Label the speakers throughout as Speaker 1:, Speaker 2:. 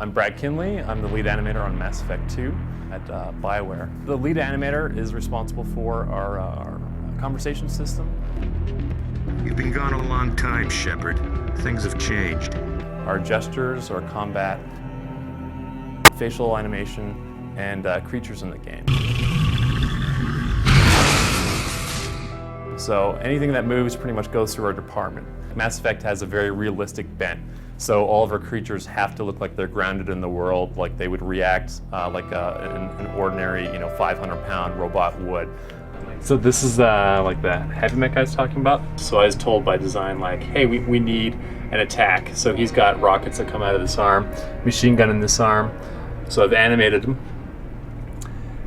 Speaker 1: I'm Brad Kinley. I'm the lead animator on Mass Effect 2 at BioWare. The lead animator is responsible for our conversation system.
Speaker 2: You've been gone a long time, Shepard. Things have changed.
Speaker 1: Our gestures, our combat, facial animation, and creatures in the game. So anything that moves pretty much goes through our department. Mass Effect has a very realistic bent. So all of our creatures have to look like they're grounded in the world, like they would react like an ordinary, 500-pound robot would. So this is like the heavy mech I was talking about. So I was told by design, like, hey, we need an attack. So he's got rockets that come out of this arm, machine gun in this arm. So I've animated him.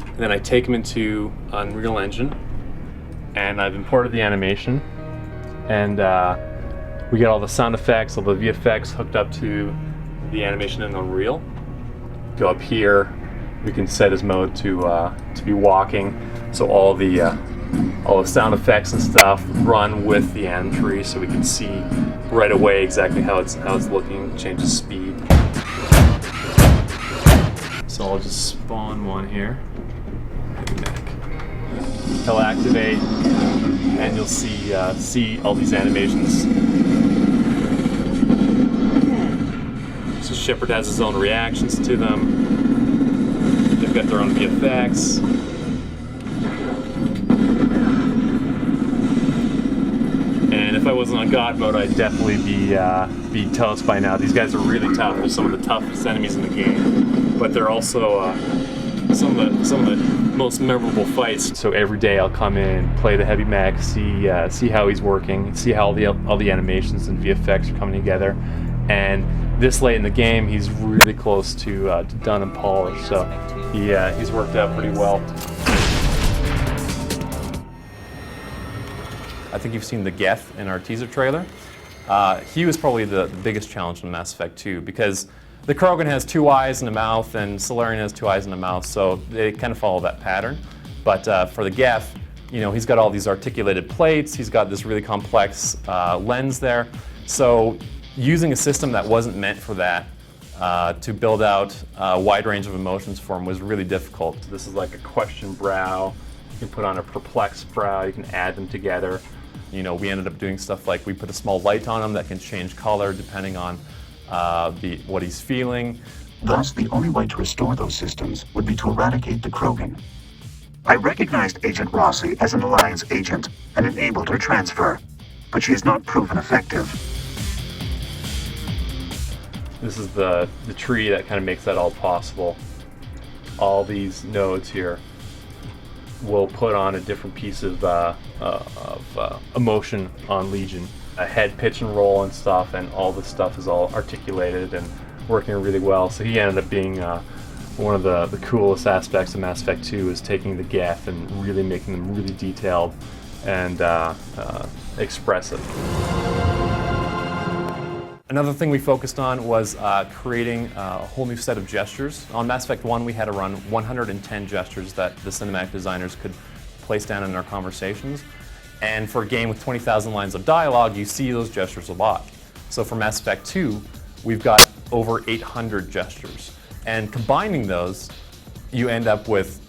Speaker 1: And then I take him into Unreal Engine, and I've imported the animation. And we get all the sound effects, all the VFX hooked up to the animation in Unreal. Go up here, we can set his mode to be walking. So all the sound effects and stuff run with the anim tree, so we can see right away exactly how it's looking, change the speed. So I'll just spawn one here. He'll activate, and you'll see all these animations. So Shepard has his own reactions to them. They've got their own VFX. And if I wasn't on God mode, I'd definitely be toast by now. These guys are really tough. They're some of the toughest enemies in the game, but they're also some of the most memorable fights. So every day I'll come in, play the heavy mech, see how he's working, see how all the animations and VFX are coming together. And this late in the game, he's really close to done and polished. So he's worked out pretty well. I think you've seen the Geth in our teaser trailer. He was probably the biggest challenge in Mass Effect 2 because the Krogan has 2 eyes and a mouth, and Solarian has 2 eyes and a mouth, so they kind of follow that pattern. But for the Geth, he's got all these articulated plates, he's got this really complex lens there. So using a system that wasn't meant for that to build out a wide range of emotions for him was really difficult. This is like a question brow. You can put on a perplexed brow, you can add them together. We ended up doing stuff like we put a small light on him that can change color depending on what he's feeling.
Speaker 3: Thus, the only way to restore those systems would be to eradicate the Krogan. I recognized Agent Rossi as an Alliance agent and enabled her transfer, but she has not proven effective.
Speaker 1: This is the tree that kind of makes that all possible. All these nodes here will put on a different piece of emotion on Legion. A head, pitch, and roll and stuff, and all this stuff is all articulated and working really well. So he ended up being one of the coolest aspects of Mass Effect 2 is taking the Geth and really making them really detailed and expressive. Another thing we focused on was creating a whole new set of gestures. On Mass Effect 1, we had to run 110 gestures that the cinematic designers could place down in our conversations. And for a game with 20,000 lines of dialogue, you see those gestures a lot. So for Mass Effect 2, we've got over 800 gestures. And combining those, you end up with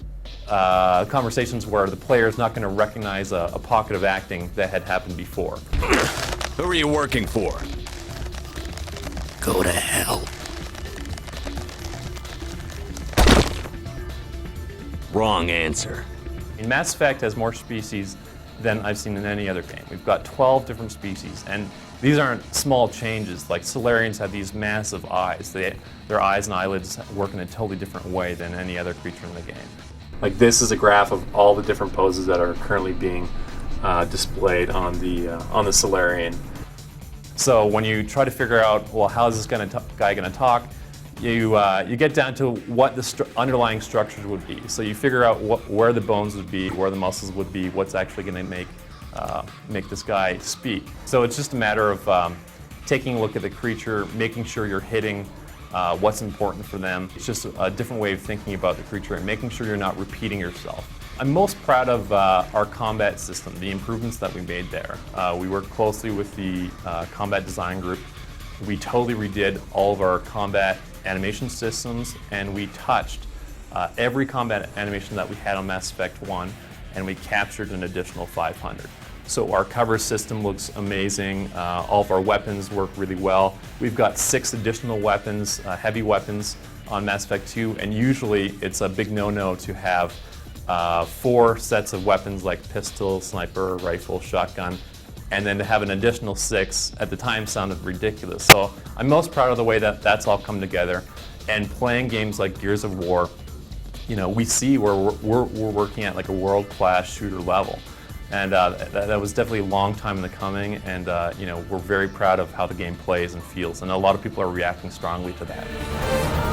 Speaker 1: conversations where the player is not going to recognize a pocket of acting that had happened before.
Speaker 4: Who are you working for? Go to hell. Wrong answer.
Speaker 1: Mass Effect has more species than I've seen in any other game. We've got 12 different species, and these aren't small changes. Like Solarians have these massive eyes. Their eyes and eyelids work in a totally different way than any other creature in the game. Like this is a graph of all the different poses that are currently being displayed on the Solarian. So when you try to figure out, well, how is this guy going to talk, you get down to what the underlying structures would be. So you figure out where the bones would be, where the muscles would be, what's actually going to make this guy speak. So it's just a matter of taking a look at the creature, making sure you're hitting what's important for them. It's just a different way of thinking about the creature and making sure you're not repeating yourself. I'm most proud of our combat system, the improvements that we made there. We worked closely with the combat design group. We totally redid all of our combat animation systems, and we touched every combat animation that we had on Mass Effect 1, and we captured an additional 500. So our cover system looks amazing. All of our weapons work really well. We've got 6 additional weapons, heavy weapons, on Mass Effect 2, and usually it's a big no-no to have 4 sets of weapons like pistol, sniper, rifle, shotgun, and then to have an additional 6 at the time sounded ridiculous. So I'm most proud of the way that that's all come together. And playing games like Gears of War, you know, we see where we're working at like a world-class shooter level. And that was definitely a long time in the coming, and you know, we're very proud of how the game plays and feels, and a lot of people are reacting strongly to that.